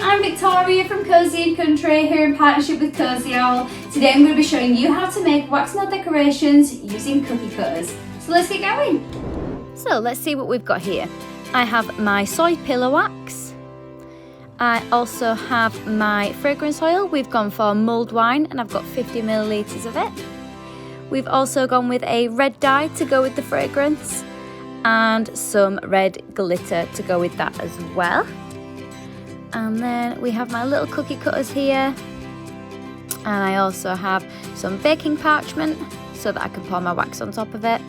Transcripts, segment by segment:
I'm Victoria from Cozy Country here in partnership with Cozy Owl. Today I'm going to be showing you how to make wax melt decorations using cookie cutters. So let's get going. So let's see what we've got here. I have my soy pillow wax. I also have my fragrance oil. We've gone for mulled wine and I've got 50 millilitres of it. We've also gone with a red dye to go with the fragrance and some red glitter to go with that as well. And then we have my little cookie cutters here, and I also have some baking parchment so that I can pour my wax on top of it,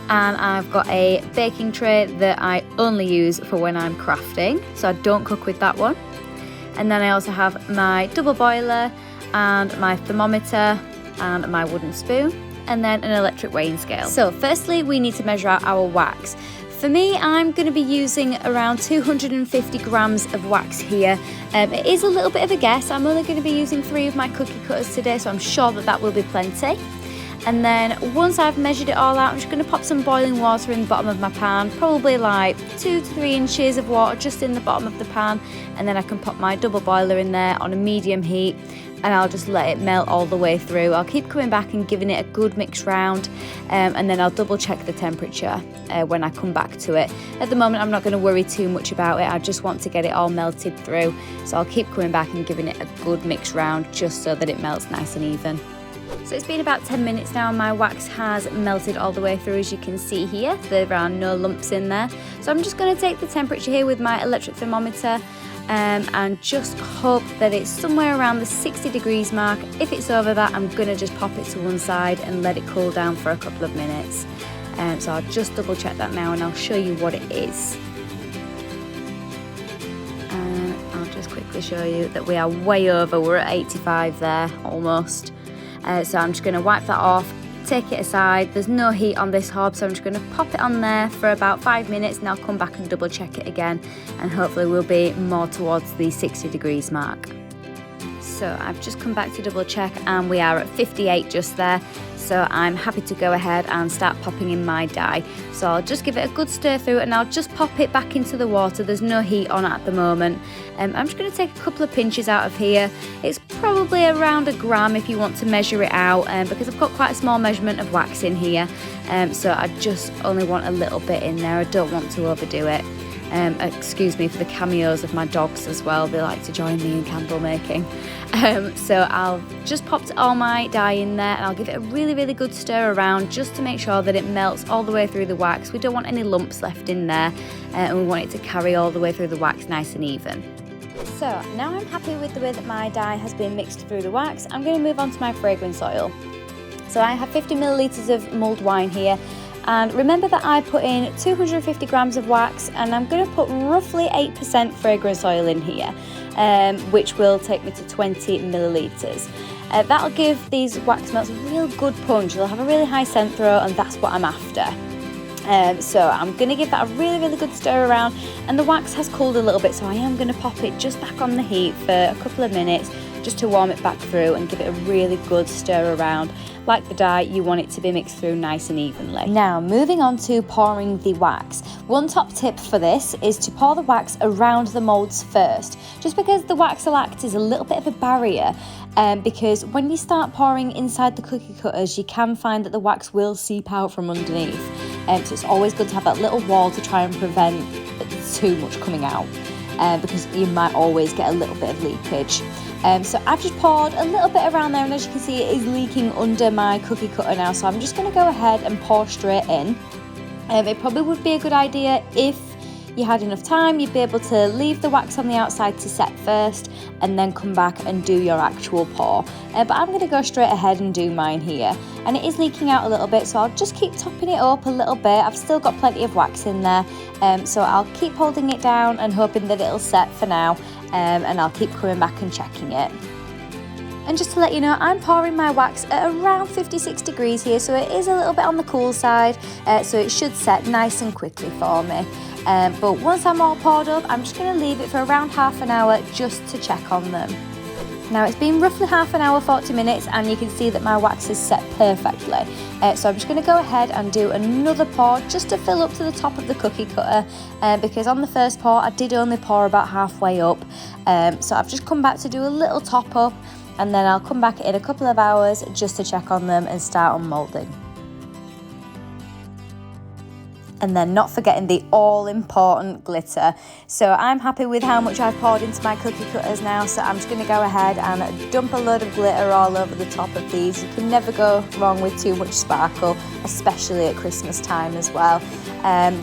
and I've got a baking tray that I only use for when I'm crafting, so I don't cook with that one. And then I also have my double boiler and my thermometer and my wooden spoon, and then an electric weighing scale. So firstly we need to measure out our wax. For me, I'm going to be using around 250 grams of wax here. It is a little bit of a guess. I'm only going to be using 3 of my cookie cutters today, so I'm sure that that will be plenty. And then once I've measured it all out, I'm just going to pop some boiling water in the bottom of my pan, probably like 2 to 3 inches of water just in the bottom of the pan, and then I can pop my double boiler in there on a medium heat, and I'll just let it melt all the way through. I'll keep coming back and giving it a good mix round, and then I'll double check the temperature when I come back to it. At the moment I'm not going to worry too much about it, I just want to get it all melted through, so I'll keep coming back and giving it a good mix round just so that it melts nice and even. So it's been about 10 minutes now and my wax has melted all the way through, as you can see here. There are no lumps in there. So I'm just going to take the temperature here with my electric thermometer and just hope that it's somewhere around the 60 degrees mark. If it's over that, I'm going to just pop it to one side and let it cool down for a couple of minutes. So I'll just double check that now and I'll show you what it is. And I'll just quickly show you that we are way over. We're at 85 there, almost. So I'm just going to wipe that off, take it aside. There's no heat on this hob, so I'm just going to pop it on there for about 5 minutes and I'll come back and double check it again, and hopefully we'll be more towards the 60 degrees mark. So I've just come back to double check and we are at 58 just there. So I'm happy to go ahead and start popping in my dye. So I'll just give it a good stir through and I'll just pop it back into the water. There's no heat on at the moment. I'm just going to take a couple of pinches out of here. It's probably around 1 gram if you want to measure it out, because I've got quite a small measurement of wax in here. So I just only want a little bit in there. I don't want to overdo it. Excuse me for the cameos of my dogs as well, they like to join me in candle making. So I'll just pop all my dye in there and I'll give it a really good stir around just to make sure that it melts all the way through the wax. We don't want any lumps left in there, and we want it to carry all the way through the wax nice and even. So now I'm happy with the way that my dye has been mixed through the wax. I'm going to move on to my fragrance oil. So I have 50 millilitres of mulled wine here. And remember that I put in 250 grams of wax, and I'm going to put roughly 8% fragrance oil in here, which will take me to 20 millilitres. That'll give these wax melts a real good punch. They'll have a really high scent throw, and that's what I'm after. So I'm going to give that a really good stir around, and the wax has cooled a little bit, so I am going to pop it just back on the heat for a couple of minutes just to warm it back through and give it a really good stir around. Like the dye, you want it to be mixed through nice and evenly. Now moving on to pouring the wax. One top tip for this is to pour the wax around the moulds first, just because the wax will act as a little bit of a barrier, because when you start pouring inside the cookie cutters, you can find that the wax will seep out from underneath. So it's always good to have that little wall to try and prevent too much coming out, because you might always get a little bit of leakage. So I've just poured a little bit around there, and as you can see it is leaking under my cookie cutter now, so I'm just going to go ahead and pour straight in. It probably would be a good idea if you had enough time, you'd be able to leave the wax on the outside to set first and then come back and do your actual pour. But I'm going to go straight ahead and do mine here. And it is leaking out a little bit, so I'll just keep topping it up a little bit. I've still got plenty of wax in there, so I'll keep holding it down and hoping that it'll set for now, and I'll keep coming back and checking it. And just to let you know, I'm pouring my wax at around 56 degrees here, so it is a little bit on the cool side, so it should set nice and quickly for me. But once I'm all poured up, I'm just going to leave it for around half an hour just to check on them. Now it's been roughly half an hour, 40 minutes, and you can see that my wax is set perfectly. So I'm just going to go ahead and do another pour just to fill up to the top of the cookie cutter, because on the first pour I did only pour about halfway up. So I've just come back to do a little top up, and then I'll come back in a couple of hours just to check on them and start unmolding. And then not forgetting the all-important glitter. So I'm happy with how much I've poured into my cookie cutters now, so I'm just going to go ahead and dump a load of glitter all over the top of these. You can never go wrong with too much sparkle, especially at Christmas time as well.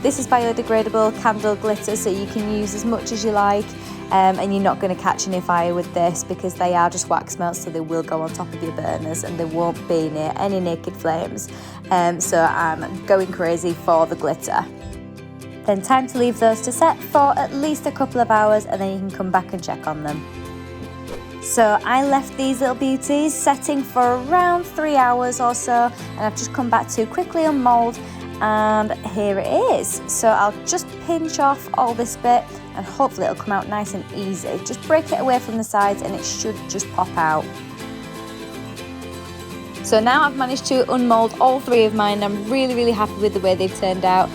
This is biodegradable candle glitter, so you can use as much as you like. And you're not going to catch any fire with this because they are just wax melts, so they will go on top of your burners and they won't be near any naked flames. So I'm going crazy for the glitter. Then time to leave those to set for at least a couple of hours, and then you can come back and check on them. So I left these little beauties setting for around 3 hours or so, and I've just come back to quickly unmold, and here it is. So I'll just pinch off all this bit and hopefully it'll come out nice and easy. Just break it away from the sides and it should just pop out. So now I've managed to unmold all 3 of mine. I'm really happy with the way they've turned out.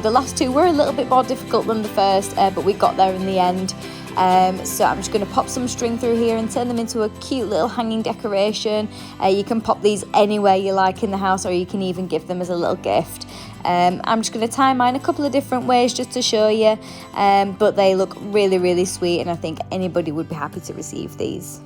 The last 2 were a little bit more difficult than the first, but we got there in the end. So I'm just going to pop some string through here and turn them into a cute little hanging decoration. You can pop these anywhere you like in the house, or you can even give them as a little gift. I'm just going to tie mine a couple of different ways just to show you, but they look really sweet, and I think anybody would be happy to receive these.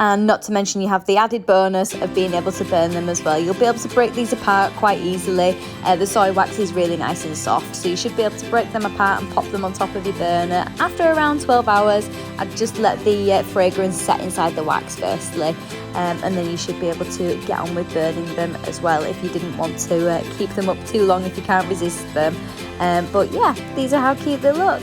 And not to mention you have the added bonus of being able to burn them as well. You'll be able to break these apart quite easily. The soy wax is really nice and soft, so you should be able to break them apart and pop them on top of your burner. After around 12 hours, I'd just let the fragrance set inside the wax firstly, and then you should be able to get on with burning them as well if you didn't want to keep them up too long if you can't resist them. But yeah, these are how cute they look.